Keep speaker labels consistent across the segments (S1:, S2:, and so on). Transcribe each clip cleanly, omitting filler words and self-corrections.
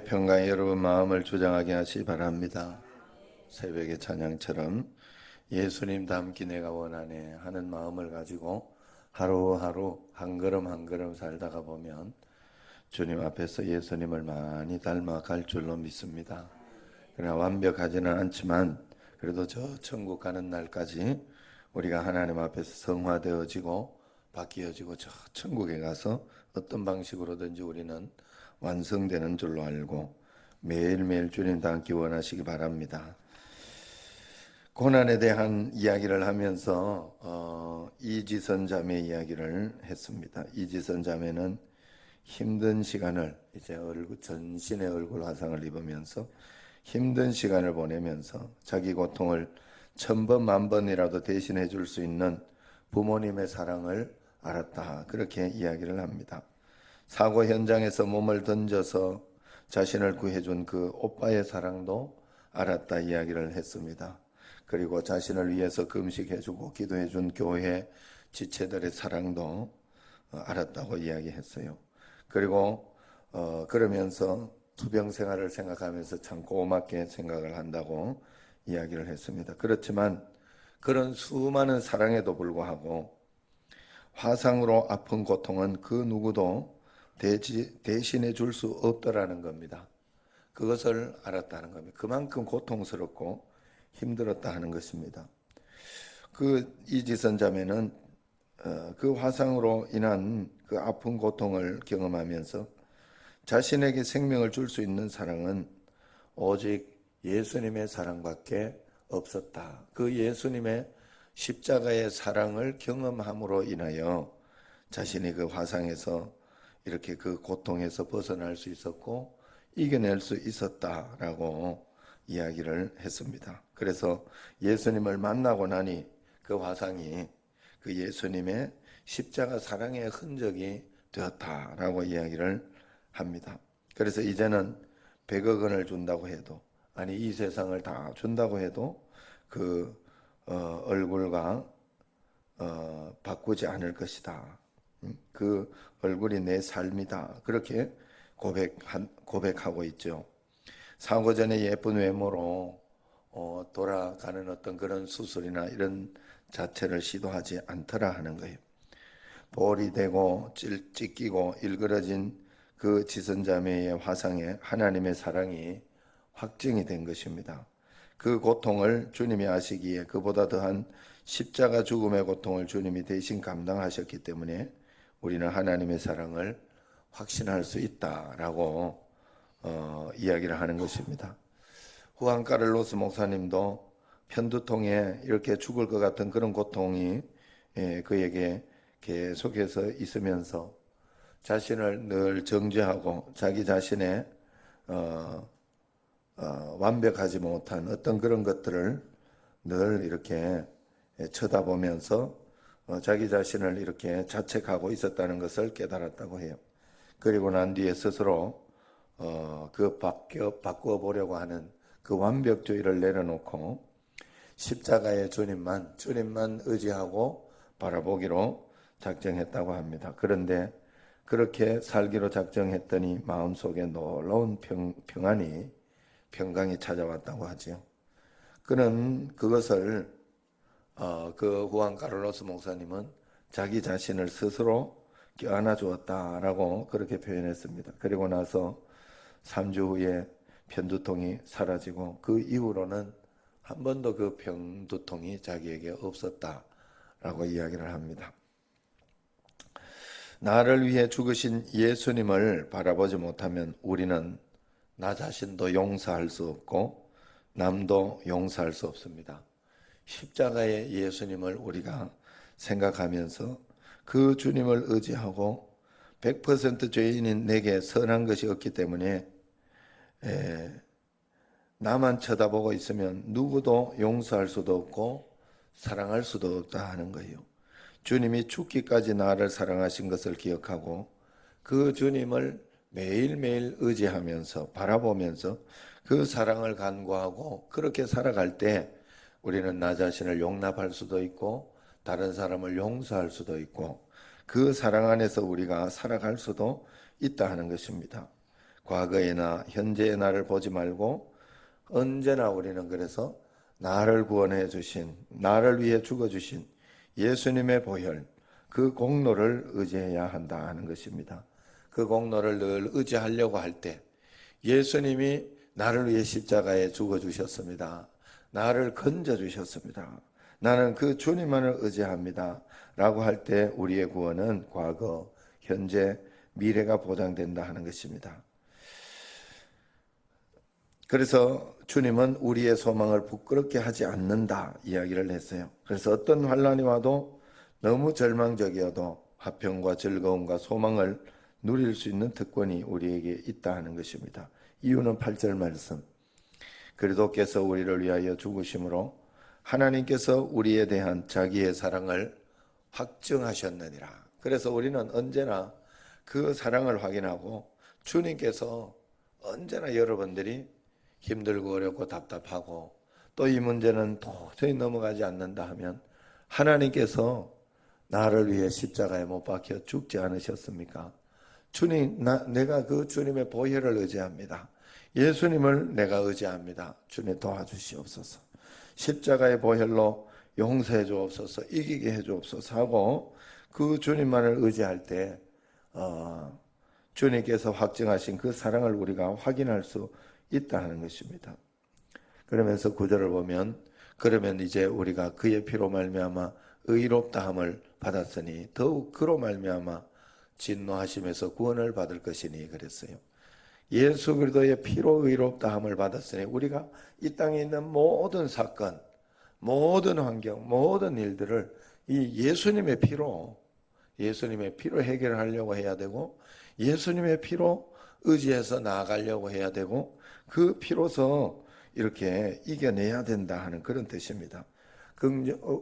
S1: 평강의 여러분 마음을 주장하게 하시 바랍니다. 새벽의 찬양처럼 예수님 닮기 내가 원하네 하는 마음을 가지고 하루하루 한 걸음 한 걸음 살다가 보면 주님 앞에서 예수님을 많이 닮아갈 줄로 믿습니다. 그러나 완벽하지는 않지만 그래도 저 천국 가는 날까지 우리가 하나님 앞에서 성화되어지고 바뀌어지고 저 천국에 가서 어떤 방식으로든지 우리는 완성되는 줄로 알고 매일매일 주님 닮기 원하시기 바랍니다. 고난에 대한 이야기를 하면서 이지선 자매 이야기를 했습니다. 이지선 자매는 힘든 시간을 이제 전신의 얼굴 화상을 입으면서 힘든 시간을 보내면서 자기 고통을 1000번 만번이라도 대신해 줄 수 있는 부모님의 사랑을 알았다. 그렇게 이야기를 합니다. 사고 현장에서 몸을 던져서 자신을 구해준 그 오빠의 사랑도 알았다 이야기를 했습니다. 그리고 자신을 위해서 금식해주고 기도해준 교회 지체들의 사랑도 알았다고 이야기했어요. 그리고 그러면서 투병 생활을 생각하면서 참 고맙게 생각을 한다고 이야기를 했습니다. 그렇지만 그런 수많은 사랑에도 불구하고 화상으로 아픈 고통은 그 누구도 대신해 줄 수 없더라는 겁니다. 그것을 알았다는 겁니다. 그만큼 고통스럽고 힘들었다 하는 것입니다. 그 이지선 자매는 그 화상으로 인한 그 아픈 고통을 경험하면서 자신에게 생명을 줄 수 있는 사랑은 오직 예수님의 사랑밖에 없었다. 그 예수님의 십자가의 사랑을 경험함으로 인하여 자신이 그 화상에서 이렇게 그 고통에서 벗어날 수 있었고 이겨낼 수 있었다라고 이야기를 했습니다. 그래서 예수님을 만나고 나니 그 화상이 그 예수님의 십자가 사랑의 흔적이 되었다라고 이야기를 합니다. 그래서 이제는 100억 원을 준다고 해도 아니 이 세상을 다 준다고 해도 그 얼굴과 바꾸지 않을 것이다. 그 얼굴이 내 삶이다. 그렇게 고백하고 있죠. 사고 전에 예쁜 외모로 돌아가는 어떤 그런 수술이나 이런 자체를 시도하지 않더라 하는 거예요. 볼이 되고 찢기고 일그러진 그 지선자매의 화상에 하나님의 사랑이 확증이 된 것입니다. 그 고통을 주님이 아시기에 그보다 더한 십자가 죽음의 고통을 주님이 대신 감당하셨기 때문에 우리는 하나님의 사랑을 확신할 수 있다라고 이야기를 하는 것입니다. 후안 카를로스 목사님도 편두통에 이렇게 죽을 것 같은 그런 고통이 그에게 계속해서 있으면서 자신을 늘 정죄하고 자기 자신의 완벽하지 못한 어떤 그런 것들을 늘 이렇게 쳐다보면서 자기 자신을 이렇게 자책하고 있었다는 것을 깨달았다고 해요. 그리고 난 뒤에 스스로 바꾸어 보려고 하는 그 완벽주의를 내려놓고 십자가의 주님만 의지하고 바라보기로 작정했다고 합니다. 그런데 그렇게 살기로 작정했더니 마음속에 놀라운 평강이 찾아왔다고 하지요. 그는 그것을 그 후안 카를로스 목사님은 자기 자신을 스스로 껴안아 주었다라고 그렇게 표현했습니다. 그리고 나서 3주 후에 편두통이 사라지고 그 이후로는 한 번도 그 편두통이 자기에게 없었다라고 이야기를 합니다. 나를 위해 죽으신 예수님을 바라보지 못하면 우리는 나 자신도 용서할 수 없고 남도 용서할 수 없습니다. 십자가의 예수님을 우리가 생각하면서 그 주님을 의지하고 100% 죄인인 내게 선한 것이 없기 때문에 나만 쳐다보고 있으면 누구도 용서할 수도 없고 사랑할 수도 없다 하는 거예요. 주님이 죽기까지 나를 사랑하신 것을 기억하고 그 주님을 매일매일 의지하면서 바라보면서 그 사랑을 간구하고 그렇게 살아갈 때 우리는 나 자신을 용납할 수도 있고 다른 사람을 용서할 수도 있고 그 사랑 안에서 우리가 살아갈 수도 있다 하는 것입니다. 과거의 현재의 나를 보지 말고 언제나 우리는 그래서 나를 구원해 주신, 나를 위해 죽어 주신 예수님의 보혈, 그 공로를 의지해야 한다 하는 것입니다. 그 공로를 늘 의지하려고 할 때 예수님이 나를 위해 십자가에 죽어 주셨습니다. 나를 건져 주셨습니다. 나는 그 주님만을 의지합니다. 라고 할 때 우리의 구원은 과거, 현재, 미래가 보장된다 하는 것입니다. 그래서 주님은 우리의 소망을 부끄럽게 하지 않는다 이야기를 했어요. 그래서 어떤 환난이 와도 너무 절망적이어도 화평과 즐거움과 소망을 누릴 수 있는 특권이 우리에게 있다 하는 것입니다. 이유는 8절 말씀. 그리스도께서 우리를 위하여 죽으심으로 하나님께서 우리에 대한 자기의 사랑을 확증하셨느니라. 그래서 우리는 언제나 그 사랑을 확인하고 주님께서 언제나 여러분들이 힘들고 어렵고 답답하고 또 이 문제는 도저히 넘어가지 않는다 하면 하나님께서 나를 위해 십자가에 못 박혀 죽지 않으셨습니까? 주님, 내가 그 주님의 보혈을 의지합니다. 예수님을 내가 의지합니다. 주님 도와주시옵소서. 십자가의 보혈로 용서해 주옵소서, 이기게 해 주옵소서 하고 그 주님만을 의지할 때 주님께서 확증하신 그 사랑을 우리가 확인할 수 있다 하는 것입니다. 그러면서 9절을 보면 그러면 이제 우리가 그의 피로 말미암아 의롭다함을 받았으니 더욱 그로 말미암아 진노하심에서 구원을 받을 것이니 그랬어요. 예수 그리스도의 피로 의롭다함을 받았으니 우리가 이 땅에 있는 모든 사건, 모든 환경, 모든 일들을 이 예수님의 피로 해결하려고 해야 되고 예수님의 피로 의지해서 나아가려고 해야 되고 그 피로서 이렇게 이겨내야 된다 하는 그런 뜻입니다.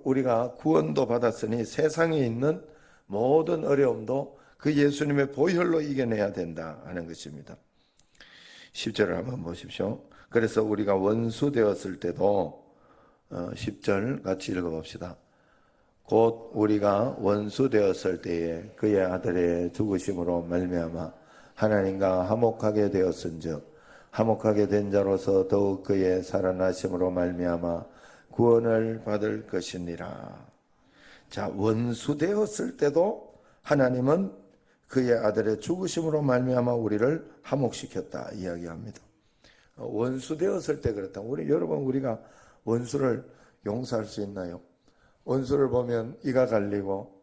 S1: 우리가 구원도 받았으니 세상에 있는 모든 어려움도 그 예수님의 보혈로 이겨내야 된다 하는 것입니다. 10절을 한번 보십시오. 그래서 우리가 원수 되었을 때도 10절 같이 읽어봅시다. 곧 우리가 원수 되었을 때에 그의 아들의 죽으심으로 말미암아 하나님과 화목하게 되었은즉 화목하게 된 자로서 더욱 그의 살아나심으로 말미암아 구원을 받을 것이니라. 자, 원수 되었을 때도 하나님은 그의 아들의 죽으심으로 말미암아 우리를 화목시켰다 이야기합니다. 원수 되었을 때 그랬다. 여러분 우리가 원수를 용서할 수 있나요? 원수를 보면 이가 갈리고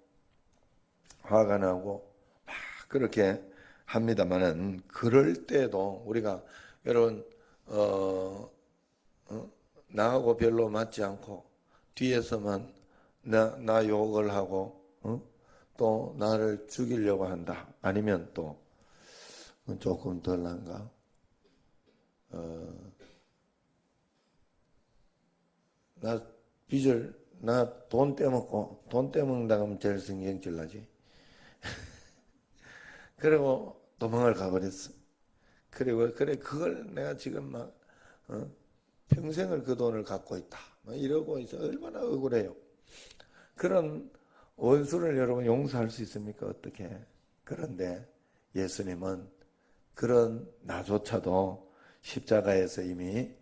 S1: 화가 나고 막 그렇게 합니다만은 그럴 때도 우리가 여러분 나하고 별로 맞지 않고 뒤에서만 나 욕을 하고 또 나를 죽이려고 한다. 아니면 또 조금 덜 난가? 나 돈 떼먹고 돈 떼먹는다 하면 제일 신경질 나지. 그리고 도망을 가버렸어. 그리고 그걸 내가 지금 막 평생을 그 돈을 갖고 있다. 이러고 있어. 얼마나 억울해요. 그런 원수를 여러분 용서할 수 있습니까? 어떻게? 그런데 예수님은 그런 나조차도 십자가에서 이미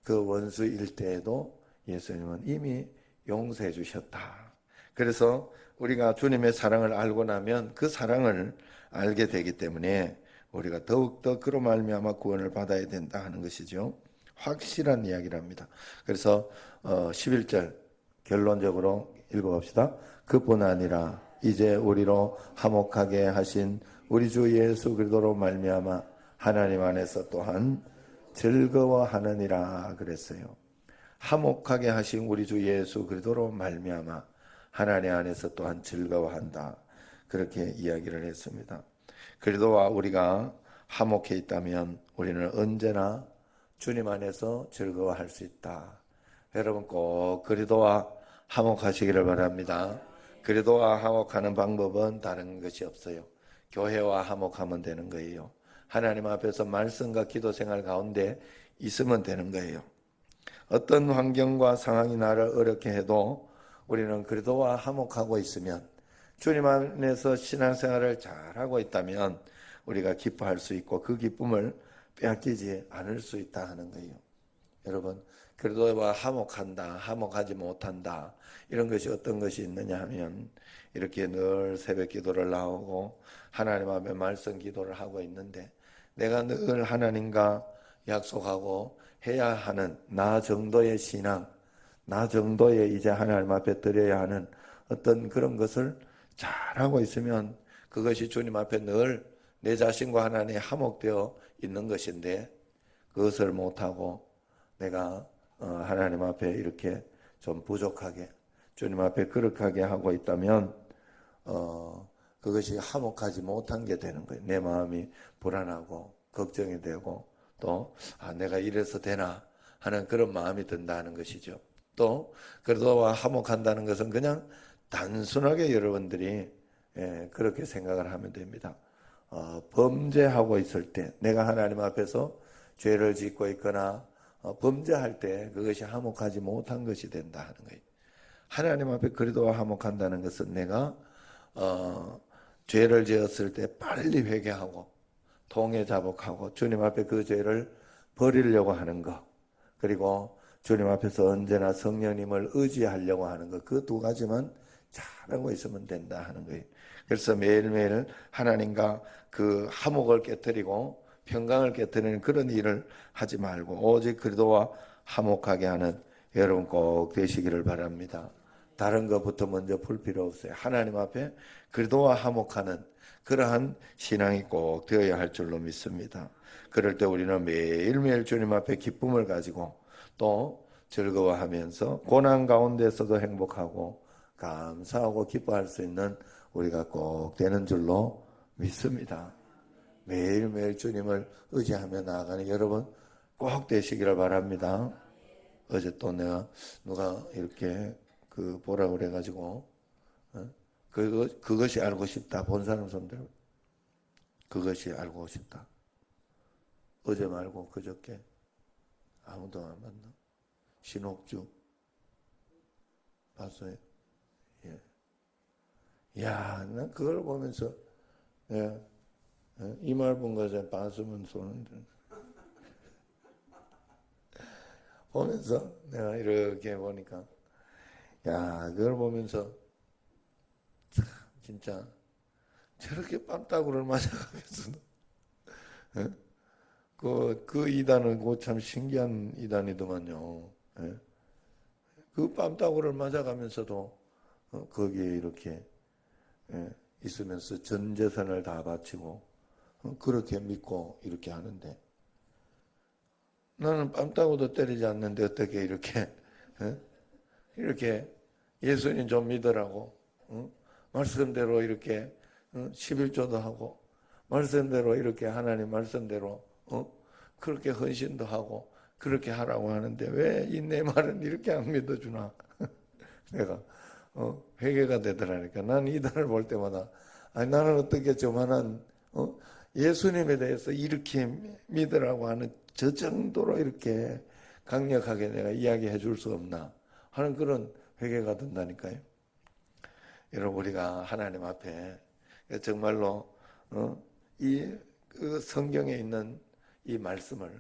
S1: 그 원수일 때에도 예수님은 이미 용서해 주셨다. 그래서 우리가 주님의 사랑을 알고 나면 그 사랑을 알게 되기 때문에 우리가 더욱더 그로 말미암아 구원을 받아야 된다 하는 것이죠. 확실한 이야기랍니다. 그래서 11절 결론적으로 읽어봅시다. 그뿐 아니라 이제 우리로 화목하게 하신 우리 주 예수 그리스도로 말미암아 하나님 안에서 또한 즐거워하느니라 그랬어요. 화목하게 하신 우리 주 예수 그리스도로 말미암아 하나님 안에서 또한 즐거워한다. 그렇게 이야기를 했습니다. 그리스도와 우리가 화목해 있다면 우리는 언제나 주님 안에서 즐거워할 수 있다. 여러분 꼭 그리스도와 화목하시기를 바랍니다. 그리스도와 화목하는 방법은 다른 것이 없어요. 교회와 화목하면 되는 거예요. 하나님 앞에서 말씀과 기도 생활 가운데 있으면 되는 거예요. 어떤 환경과 상황이 나를 어렵게 해도 우리는 그리스도와 화목하고 있으면 주님 안에서 신앙생활을 잘하고 있다면 우리가 기뻐할 수 있고 그 기쁨을 빼앗기지 않을 수 있다 하는 거예요. 여러분, 그리도와 화목한다, 화목하지 못한다, 이런 것이 어떤 것이 있느냐 하면, 이렇게 늘 새벽 기도를 나오고 하나님 앞에 말씀 기도를 하고 있는데, 내가 늘 하나님과 약속하고 해야 하는 나 정도의 신앙, 나 정도의 이제 하나님 앞에 드려야 하는 어떤 그런 것을 잘하고 있으면 그것이 주님 앞에 늘 내 자신과 하나님이 화목되어 있는 것인데, 그것을 못하고 내가 하나님 앞에 이렇게 좀 부족하게, 주님 앞에 거룩하게 하고 있다면 그것이 화목하지 못한 게 되는 거예요. 내 마음이 불안하고 걱정이 되고 또 내가 이래서 되나 하는 그런 마음이 든다는 것이죠. 또 그리도와 화목한다는 것은 그냥 단순하게 여러분들이 그렇게 생각을 하면 됩니다. 범죄하고 있을 때, 내가 하나님 앞에서 죄를 짓고 있거나 범죄할 때 그것이 화목하지 못한 것이 된다 하는 거예요. 하나님 앞에 그리도와 화목한다는 것은 내가 죄를 지었을 때 빨리 회개하고 통회 자복하고 주님 앞에 그 죄를 버리려고 하는 것, 그리고 주님 앞에서 언제나 성령님을 의지하려고 하는 것, 그 두 가지만 잘하고 있으면 된다 하는 거예요. 그래서 매일매일 하나님과 그 화목을 깨뜨리고 평강을 깨뜨리는 그런 일을 하지 말고 오직 그리도와 화목하게 하는 여러분 꼭 되시기를 바랍니다. 다른 것부터 먼저 풀 필요 없어요. 하나님 앞에 그리도와 화목하는 그러한 신앙이 꼭 되어야 할 줄로 믿습니다. 그럴 때 우리는 매일매일 주님 앞에 기쁨을 가지고 또 즐거워하면서 고난 가운데서도 행복하고 감사하고 기뻐할 수 있는 우리가 꼭 되는 줄로 믿습니다. 매일매일 주님을 의지하며 나아가는 여러분 꼭 되시기를 바랍니다. 어제 또 내가 누가 이렇게 보라 그래가지고 그것이 알고 싶다. 본 사람 손들. 그것이 알고 싶다. 어제 말고 그저께 아무도 안 봤나? 신옥주 봤어요? 예. 야, 난 그걸 보면서 이 말 본 것에 봤으면 쏘는데 보면서 내가 이렇게 보니까 야, 그걸 보면서 참 진짜 저렇게 뺨따구를 맞아가면서도 그 이단은 참 신기한 이단이더만요. 그 뺨따구를 맞아가면서도 거기에 이렇게 있으면서 전 재산을 다 바치고 그렇게 믿고 이렇게 하는데, 나는 뺨따구도 때리지 않는데 어떻게 이렇게 예수님 좀 믿으라고 말씀대로 이렇게 11조도 하고 말씀대로 이렇게 하나님 말씀대로 그렇게 헌신도 하고 그렇게 하라고 하는데 왜 이 내 말은 이렇게 안 믿어주나. 내가 회개가 되더라니까. 나는 이단을 볼 때마다 나는 어떻게 저만한 예수님에 대해서 이렇게 믿으라고 하는 저 정도로 이렇게 강력하게 내가 이야기해 줄 수 없나 하는 그런 회개가 든다니까요. 여러분, 우리가 하나님 앞에 정말로 그 성경에 있는 이 말씀을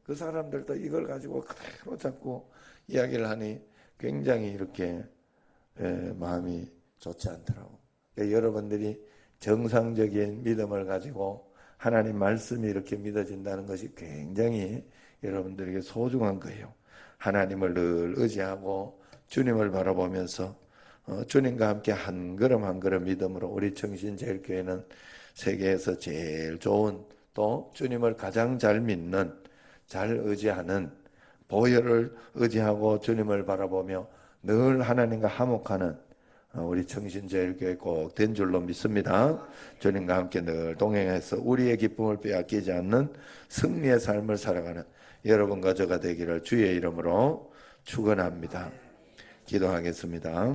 S1: 그 사람들도 이걸 가지고 그대로 자꾸 이야기를 하니 굉장히 이렇게 마음이 좋지 않더라고. 그러니까 여러분들이 정상적인 믿음을 가지고 하나님 말씀이 이렇게 믿어진다는 것이 굉장히 여러분들에게 소중한 거예요. 하나님을 늘 의지하고 주님을 바라보면서 주님과 함께 한 걸음 한 걸음 믿음으로 우리 청신제일교회는 세계에서 제일 좋은, 또 주님을 가장 잘 믿는, 잘 의지하는, 보혈을 의지하고 주님을 바라보며 늘 하나님과 화목하는 우리 청신제일교회 꼭 된 줄로 믿습니다. 주님과 함께 늘 동행해서 우리의 기쁨을 빼앗기지 않는 승리의 삶을 살아가는 여러분 가져가 되기를 주의 이름으로 축원합니다. 기도하겠습니다.